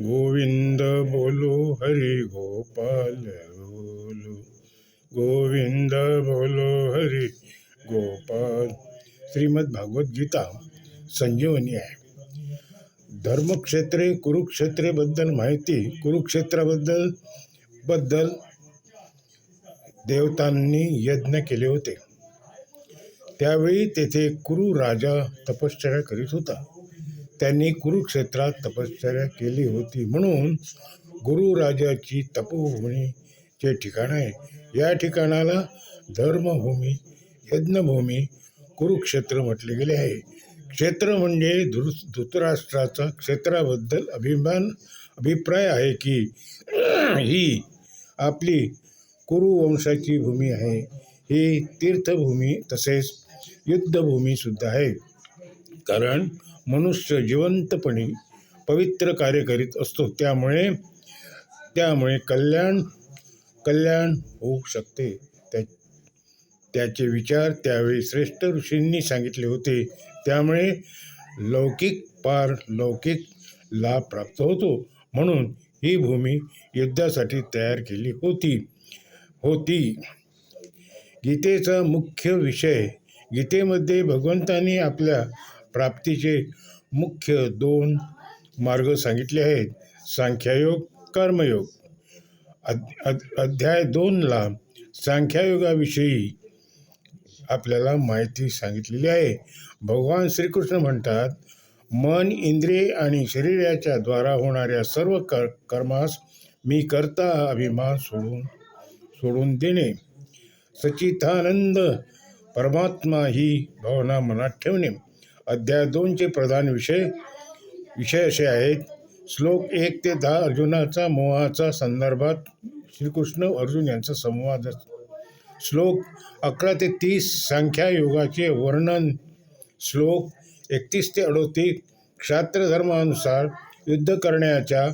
गोविंद बोलो हरि गोपाल बोलो, गोविंद बोलो हरि गोपाल. श्रीमद भागवत गीता संजीवनी आहे. धर्मक्षेत्रे कुरुक्षेत्रेबद्दल माहिती. कुरुक्षेत्राबद्दल देवतांनी यज्ञ केले होते. त्यावेळी तेथे कुरु राजा तपश्चर्या करीत होता. त्यांनी कुरुक्षेत्रात तपश्चर्या केली होती म्हणून गुरुराजाची तपोभूमीचे ठिकाण आहे. या ठिकाणाला धर्मभूमी, यज्ञभूमी, कुरुक्षेत्र म्हटले गेले आहे. क्षेत्र म्हणजे धृतराष्ट्राचा क्षेत्राबद्दल अभिप्राय आहे की ही आपली कुरुवंशाची भूमी आहे. ही तीर्थभूमी तसेच युद्धभूमी सुद्धा आहे. कारण मनुष्य जिवंतपणे पवित्र कार्य करीत असतो. त्यामुळे कल्याण होऊ शकते. त्याचे विचार त्यावेळी श्रेष्ठ ऋषींनी सांगितले होते. त्यामुळे लौकिक पारलौकिक लाभ प्राप्त होतो. म्हणून ही भूमी युद्धासाठी तयार केली होती. गीतेचा मुख्य विषय. गीतेमध्ये भगवंतांनी आपल्या प्राप्तीचे मुख्य 2 मार्ग सांगितले आहेत. सांख्ययोग, कर्मयोग. अध्याय 2ला सांख्ययोगाविषयी आपल्याला माहिती सांगितलेली आहे. भगवान श्रीकृष्ण म्हणतात, मन, इंद्रिये आणि शरीराच्या द्वारा होणाऱ्या सर्व कर्मास मी करता अभिमान सोडून देणे. सच्चिदानंद परमात्मा ही भावना मनात ठेवणे. अध्याय 2चे प्रधान विषय असे आहेत. श्लोक 1 ते 10 अर्जुनाचा मोहाचा संदर्भात श्रीकृष्ण अर्जुन यांचा संवाद. श्लोक 11 ते 30 सांख्ययोगाचे वर्णन. श्लोक 31 ते 38 क्षात्रधर्मानुसार युद्ध करण्याच्या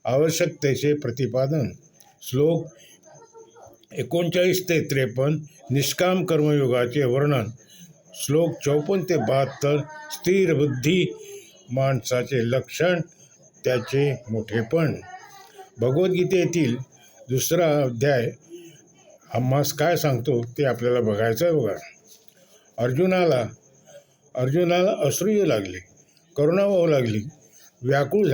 आवश्यकतेचे प्रतिपादन. श्लोक 39 ते 53 निष्काम कर्मयोगाचे वर्णन. श्लोक 54 ते 72 स्थिर बुद्धी माणसाचे लक्षण, त्याचे मोठेपण. भगवद्गीतेतील 2रा अध्याय आम्हास काय सांगतो ते आपल्याला बघायचं आहे. बघा, अर्जुनाला अश्रू येऊ लागले, करुणा वाहू लागली, व्याकुळ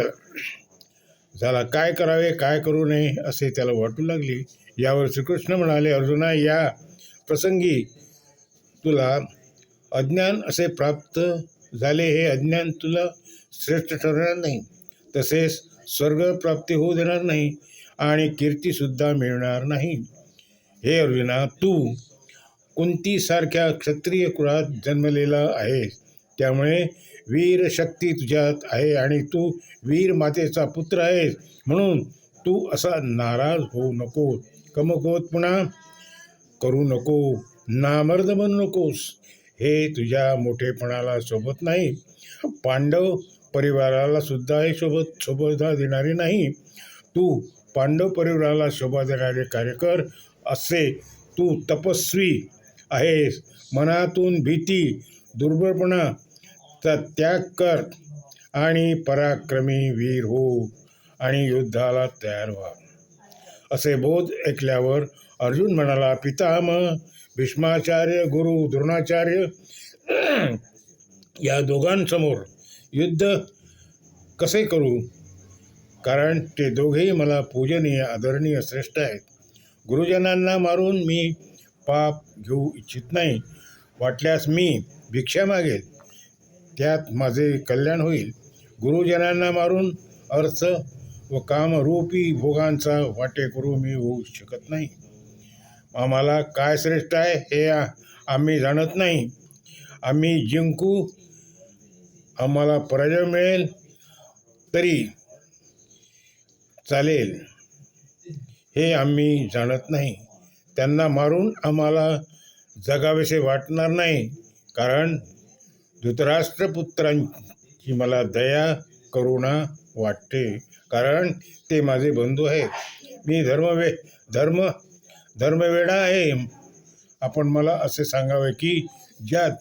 झाला. काय करावे, काय करू नये असे त्याला वाटू लागले. यावर श्रीकृष्ण म्हणाले, अर्जुना, या प्रसंगी तुला अज्ञान असे प्राप्त झाले. हे अज्ञान तुला श्रेष्ठ ठरणार नाही, तसेच स्वर्ग प्राप्ती होऊ देणार नाही आणि कीर्तीसुद्धा मिळणार नाही. हे अर्जुना, तू कुंतीसारख्या क्षत्रिय कुळात जन्मलेला आहेस. त्यामुळे वीर शक्ती तुझ्यात आहे आणि तू वीर मातेचा पुत्र आहेस. म्हणून तू असा नाराज होऊ नको, कमकुवतपणा करू नको, नामर्द बनू नकोस. हे तुझ्या मोठेपणाला शोभत नाही. पांडव परिवाराला सुद्धा हे शोभा देणारे नाही. तू पांडव परिवाराला शोभा देणारे कार्य कर. असे तू तपस्वी आहेस. मनातून भीती, दुर्बळपणाचा त्याग कर आणि पराक्रमी वीर हो आणि युद्धाला तयार व्हा. असे बोध ऐकल्यावर अर्जुन म्हणाला, पितामह भीष्माचार्य, गुरु द्रोणाचार्य या दोघांसमोर युद्ध कसे करू? कारण ते दोघेही मला पूजनीय, आदरणीय, श्रेष्ठ आहेत. गुरुजनांना मारून मी पाप घेऊ इच्छित नाही. वाटल्यास मी भिक्षा मागेल, त्यात माझे कल्याण होईल. गुरुजनांना मारून अर्थ व कामरूपी भोगांचा वाटेकरू मी होऊ शकत नाही. आम्हाला काय श्रेष्ठ आहे हे आम्ही जाणत नाही. आम्ही जिंकू, आम्हाला पराजय मिळेल तरी चालेल हे आम्ही जाणत नाही. त्यांना मारून आम्हाला जगावेसे वाटणार नाही. कारण धृतराष्ट्रपुत्रांची मला दया करुणा वाटते. कारण ते माझे बंधू आहेत. मी धर्मवेडा आहे. आपण मला असे सांगावे की ज्यात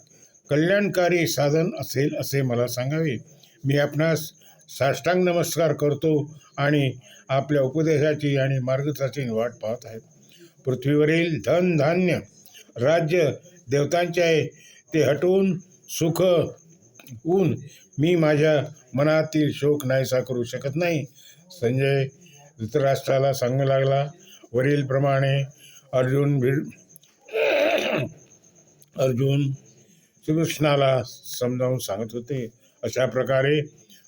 कल्याणकारी साधन असेल असे मला सांगावे. मी आपणास साष्टांग नमस्कार करतो आणि आपल्या उपदेशाची आणि मार्गदर्शनाची वाट पाहत आहेत. पृथ्वीवरील धन धान्य राज्य देवतांचे आहे, ते हटवून सुख ऊन मी माझ्या मनातील शोक नाहीसा करू शकत नाही. संजय धृतराष्ट्राला सांगू लागला, वरीलप्रमाणे अर्जुन श्रीकृष्णाला समजावून सांगत होते. अशा प्रकारे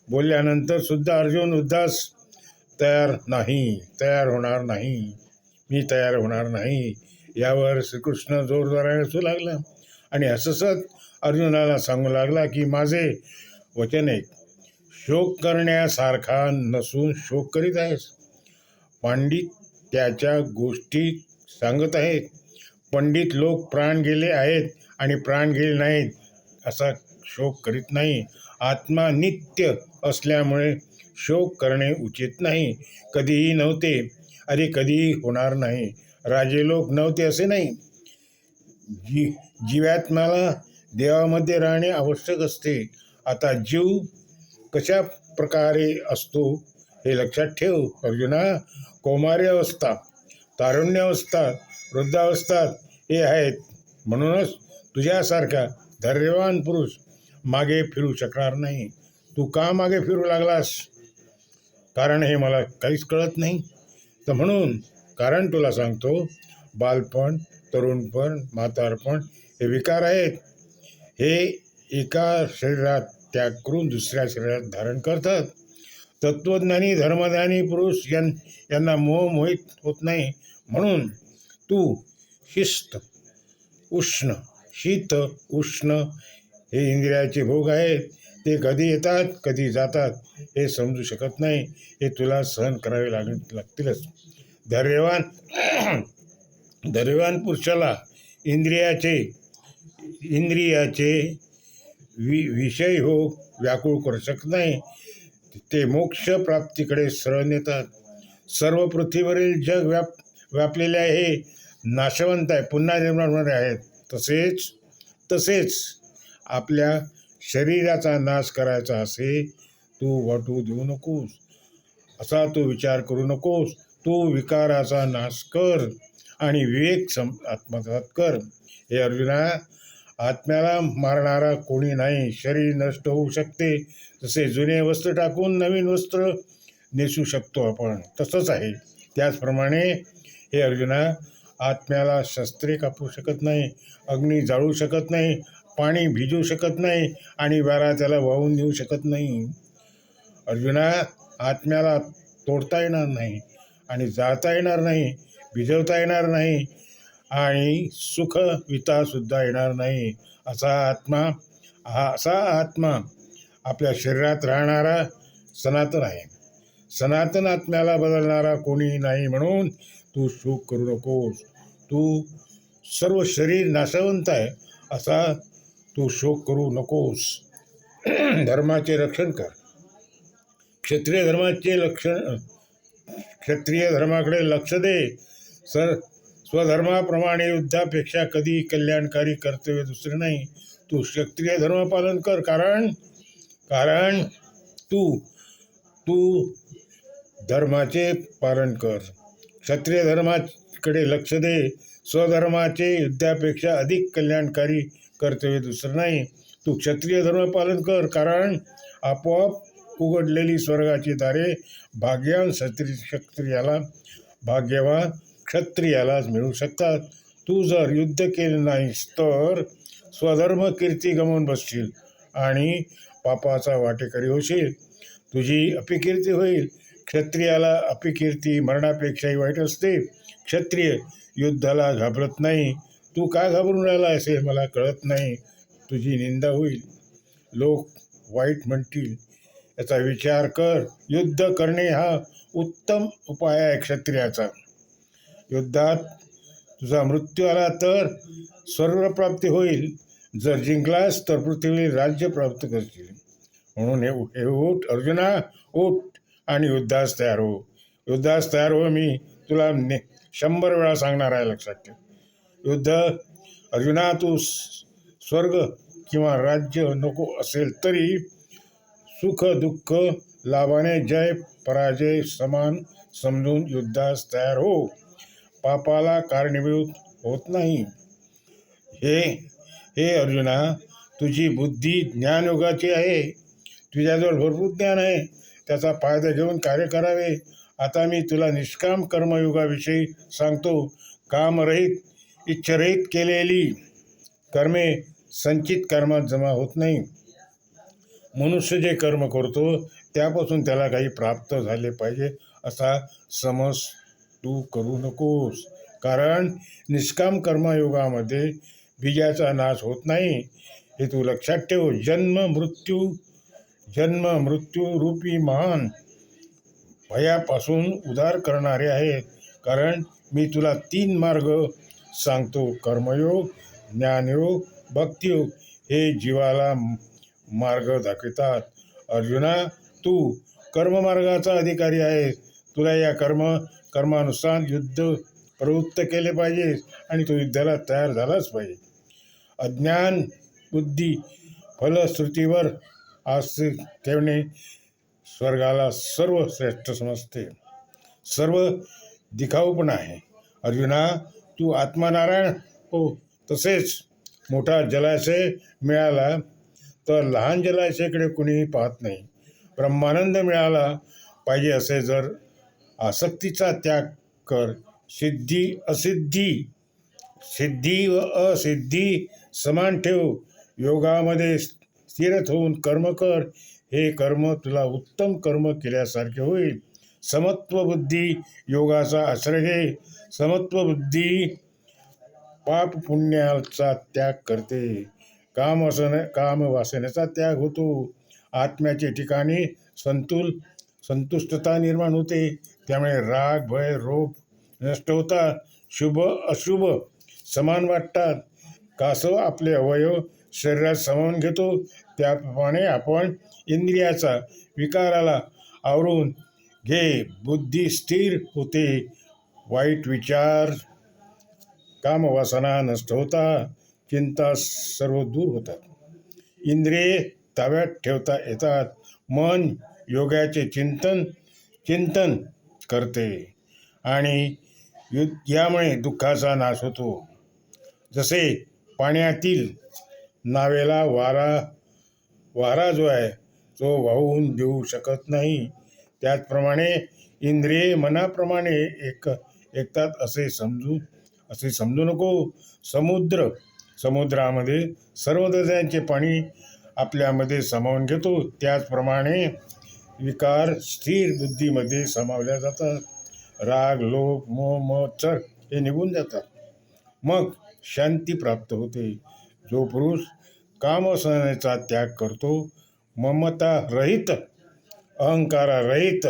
बोलल्यानंतर सुद्धा अर्जुन उद्दास तयार होणार नाही, मी तयार होणार नाही. यावर श्रीकृष्ण जोरदाराने हसू लागला आणि हसत अर्जुनाला सांगू लागला की माझे वचन ऐक. शोक करण्यासारखा नसून शोक करीत आहेस. पंडित त्याच्या गोष्टी सांगत आहेत. पंडित लोक प्राण गेले आहेत आणि प्राण गेले नाहीत असा शोक करीत नाही. आत्मा नित्य असल्यामुळे शोक करणे उचित नाही. कधीही नव्हते, अरे कधीही होणार नाही. राजे लोक नव्हते असे नाही. जीवात्म्याला देवामध्ये राहणे आवश्यक असते. आता जीव कशा प्रकारे असतो हे लक्षात ठेव अर्जुना. कौमार्य अवस्था, तारुण्य अवस्था, वृद्धावस्था हे आहेत. म्हणूनच तुझ्यासारखा धैर्यवान पुरुष मागे फिरू शकणार नाही. तू का मागे फिरू लागलास? कारण हे मला काहीच कळत नाही. तर म्हणून कारण तुला सांगतो. बालपण, तरुणपण, म्हातारपण हे विकार आहेत. हे एका शरीरात त्याग करून दुसऱ्या शरीरात धारण करतात. तत्वज्ञानी धर्मज्ञानी पुरुष यांना मोह मोहित होत नाही. म्हणून तू शिस्त उष्ण, शीत उष्ण हे इंद्रियाचे भोग आहेत. ते कधी येतात कधी जातात हे समजू शकत नाही. हे तुला सहन करावे लागतीलच. धैर्यवान पुरुषाला इंद्रियाचे विषय हो व्याकुळ करू शकत नाही. ते मोक्ष प्राप्तीकडे सरळ नेतात. सर्व पृथ्वीवरील जग व्यापलेले आहे, हे नाशवंत आहे, पुन्हा निर्माण आहेत. तसेच आपल्या शरीराचा नाश करायचा असे तू वाटू देऊ नकोस. असा तू विचार करू नकोस. तू विकाराचा नाश कर आणि विवेक आत्मसात कर. हे अर्जुना, आत्म्याला मारणारा कोणी नाही. शरीर नष्ट होऊ शकते, जसे जुने वस्त्र टाकून नवीन वस्त्र नेसू शकतो आपण, तसंच आहे. त्याचप्रमाणे हे अर्जुना, आत्म्याला शस्त्रे कापू शकत नाही, अग्नी जाळू शकत नाही, पाणी भिजू शकत नाही आणि वारा त्याला वाहून नेऊ शकत नाही. अर्जुना, आत्म्याला तोडता येणार नाही आणि जाळता येणार नाही, भिजवता येणार नाही आणि सुख वितासुद्धा येणार नाही. असा आत्मा आपल्या शरीरात राहणारा सनातन आहे. सनातन आत्म्याला बदलणारा कोणी नाही. म्हणून तू शोक करू नकोस. तू सर्व शरीर नाशवंत आहे असा तू शोक करू नकोस. धर्माचे रक्षण कर. क्षत्रिय धर्माकडे लक्ष दे. स्वधर्माप्रमाणे युद्धापेक्षा कधी कल्याणकारी कर्तव्य दुसरे नाही. तू क्षत्रिय धर्म पालन कर, कारण तू धर्माचे पालन कर. क्षत्रिय धर्माकडे लक्ष दे. स्वधर्माचे युद्धापेक्षा अधिक कल्याणकारी कर्तव्य दुसरं नाही. तू क्षत्रिय धर्म पालन कर, कारण आपोआप उघडलेली स्वर्गाची दारे भाग्यवान क्षत्रियालाच मिळू शकतात. तू जर युद्ध केले नाहीस तर स्वधर्म कीर्ती गमावून बसशील आणि पापाचा वाटेकरी होशील. तुझी अपकीर्ती होईल. क्षत्रियाला अपकीर्ती मरणापेक्षाही वाईट असते. क्षत्रिय युद्धाला घाबरत नाही. तू का घाबरून राहिला असे मला कळत नाही. तुझी निंदा होईल, लोक वाईट म्हणतील, याचा विचार कर. युद्ध करणे हा उत्तम उपाय आहे क्षत्रियाचा. युद्धात तुझा मृत्यू आला तर स्वर्गप्राप्ती होईल. जर जिंकलास तर पृथ्वीवर राज्य प्राप्त करशील. म्हणून हे उठ अर्जुना, उठ आणि युद्धास तयार हो. युद्धास तयार हो. मी तुला 100 वेळा सांगणार आहे, लक्षात ठेव. युद्ध अर्जुना, तू स्वर्ग किंवा राज्य नको असेल तरी सुख दुःख लाभाने जय पराजय समान समजून युद्धास तयार हो. पापाला कारणीभूत होत नाही. हे हे अर्जुना, तुझी बुद्धी ज्ञानयोगाची आहे. तुझ्याजवळ भरपूर ज्ञान आहे. त्याचा फायदा घेऊन कार्य करावे. आता मी तुला निष्काम कर्मयोगाविषयी सांगतो. कामरहित इच्छारहित केलेली कर्मे संचित कर्मात जमा होत नाही. मनुष्य जे कर्म करतो त्यापासून त्याला काही प्राप्त झाले पाहिजे असा समज तू करू नकोस. कारण निष्काम कर्मयोगामध्ये बीजाचा नाश होत नाही. हे तू लक्षात ठेव. जन्म मृत्यू रूपी महान भयापासून उद्धार करणारे आहेत. कारण मी तुला 3 मार्ग सांगतो. कर्मयोग, ज्ञानयोग, भक्तियोग हे जीवाला मार्ग दाखवितात. अर्जुना, तू कर्ममार्गाचा अधिकारी आहेस. तुला या कर्मानुसार युद्ध प्रवृत्त केले पाहिजे आणि तो युद्धाला तयार झालाच पाहिजे. अज्ञान बुद्धी फलश्रुतीवर आस्थे ठेवणे स्वर्गाला सर्वश्रेष्ठ समजते. सर्व दिखाऊपणा आहे. अर्जुना, तू आत्मनारायण हो. तसेच मोठा जलाशय मिळाला तर लहान जलाशयाकडे कुणीही पाहत नाही. ब्रह्मानंद मिळाला पाहिजे असे जर आसक्तीचा त्याग कर. सिद्धी व असिद्धी समान ठेव. योगामध्ये स्थिर होऊन कर्म कर. हे कर्म तुला उत्तम कर्म केल्यासारखे होईल. समत्व बुद्धी योगाचा आश्रय घे. समत्व बुद्धी पाप पुण्याचा त्याग करते. कामवासनेचा त्याग होतो. आत्म्याच्या ठिकाणी संतुष्टता निर्माण होते. त्यामुळे राग भय रोग नष्ट होतात. शुभ अशुभ समान वाटतात. कासव आपले अवयव शरीरात सामावून घेतो त्याप्रमाणे आपण इंद्रियाचा विकाराला आवरून घे. बुद्धी स्थिर होते. वाईट विचार कामवासना नष्ट होतात. चिंता सर्व दूर होतात. इंद्रिये ताब्यात ठेवता येतात. मन योगाचे चिंतन करते आणि यामुळे दुःखाचा नाश होतो. जसे पाण्यातील नावेला वारा जो आहे तो वाहून देऊ शकत नाही, त्याचप्रमाणे इंद्रिये मनाप्रमाणे एकतात असे समजू नको. समुद्रामध्ये सर्व नद्यांचे पाणी आपल्यामध्ये सामावून घेतो. त्याचप्रमाणे विकार स्थिर बुद्धीमध्ये सामावल्या जातात. राग लोभ मोह मत्सर हे निघून जातात. मग शांती प्राप्त होते. जो पुरुष कामवासनेचा त्याग करतो, ममता रहित अहंकारारहित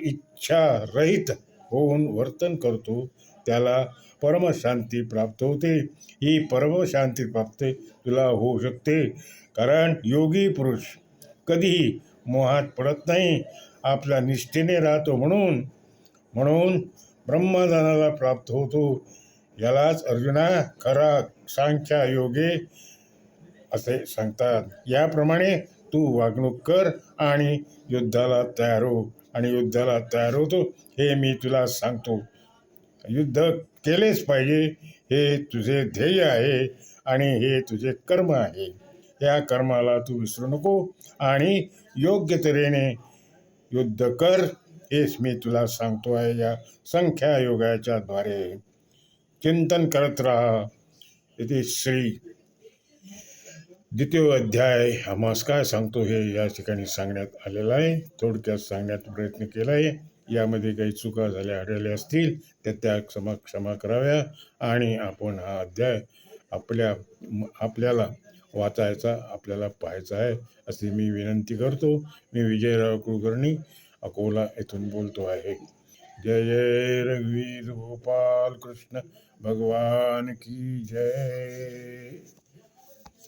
इच्छारहित होऊन वर्तन करतो त्याला परमशांती प्राप्त होते. ही परमशांती प्राप्त तुला होऊ शकते. कारण योगी पुरुष कधीही मोहात पडत नाही. आपल्या निष्ठेने राहतो म्हणून ब्रह्मज्ञानाला प्राप्त होतो. यालाच अर्जुना खरा सांख्य योगे असे सांगतात. याप्रमाणे तू वागणूक कर आणि युद्धाला तयार हो. आणि युद्धाला तयार होतो हे मी तुला सांगतो. युद्ध केलेच पाहिजे हे तुझे ध्येय आहे आणि हे तुझे कर्म आहे. या कर्माला तू विसरू नको आणि योग्य तऱ्हेने युद्ध कर हेच मी तुला सांगतो आहे. या संख्या योगाच्या द्वारे चिंतन करत राहा. इथे श्री 2य अध्याय आम्हास काय सांगतो हे या ठिकाणी सांगण्यात आलेलं आहे. थोडक्यात सांगण्याचा प्रयत्न केला आहे. यामध्ये काही चुका झाल्या आढळल्या असतील तर त्या क्षमा कराव्या. आणि आपण हा अध्याय आपल्याला वाचायचा, आपल्याला पाहायचा आहे अशी मी विनंती करतो. मी विजयराव कुलकर्णी अकोला येथून बोलतो आहे. जय जय रघुवीर गोपाल कृष्ण भगवान की जय.